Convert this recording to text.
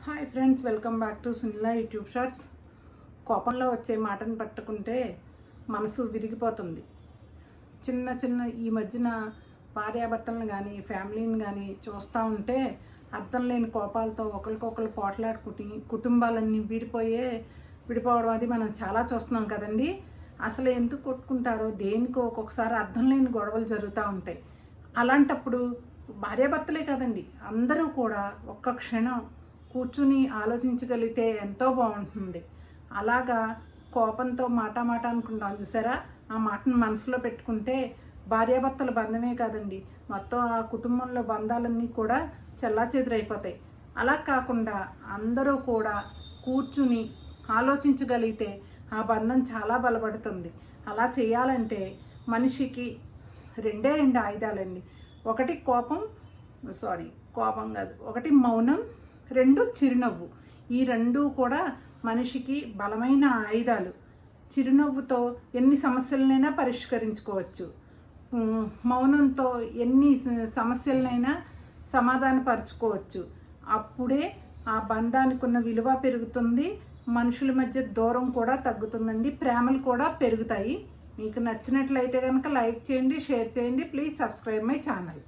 Hi friends, welcome back to Sunila YouTube shorts. కోపంలో వచ్చే మాటను పట్టుకుంటే మనసు విరిగిపోతుంది. చిన్న చిన్న ఈ మధ్యన భార్యాభర్తలను కానీ ఫ్యామిలీని కానీ చూస్తూ ఉంటే అర్థం లేని కోపాలతో ఒకరికొకరు పోట్లాడుకుని కుటుంబాలన్నీ విడిపోవడం అది మనం చాలా చూస్తున్నాం కదండి. అసలు ఎందుకు కొట్టుకుంటారో దేనికో ఒక్కొక్కసారి అర్థం లేని గొడవలు జరుగుతూ ఉంటాయి. అలాంటప్పుడు భార్యాభర్తలే కదండి, అందరూ కూడా ఒక్క క్షణం కూర్చుని ఆలోచించగలిగితే ఎంతో బాగుంటుంది. అలాగా కోపంతో మాట అనుకుంటాం చూసారా, ఆ మాటను మనసులో పెట్టుకుంటే భార్యాభర్తల బంధమే కాదండి, మొత్తం ఆ కుటుంబంలో బంధాలన్నీ కూడా చెల్లాచెదురైపోతాయి. అలా కాకుండా అందరూ కూడా కూర్చుని ఆలోచించగలిగితే ఆ బంధం చాలా బలపడుతుంది. అలా చేయాలంటే మనిషికి రెండు ఆయుధాలండి. ఒకటి కోపం కాదు, ఒకటి మౌనం, రెండు చిరునవ్వు. ఈ రెండు కూడా మనిషికి బలమైన ఆయుధాలు. చిరునవ్వుతో ఎన్ని సమస్యలనైనా పరిష్కరించుకోవచ్చు. మౌనంతో ఎన్ని సమస్యలనైనా సమాధానపరచుకోవచ్చు. అప్పుడే ఆ బంధానికి ఉన్న విలువ పెరుగుతుంది, మనుషుల మధ్య దూరం కూడా తగ్గుతుందండి, ప్రేమలు కూడా పెరుగుతాయి. మీకు నచ్చినట్లయితే కనుక లైక్ చేయండి, షేర్ చేయండి. Please subscribe my channel.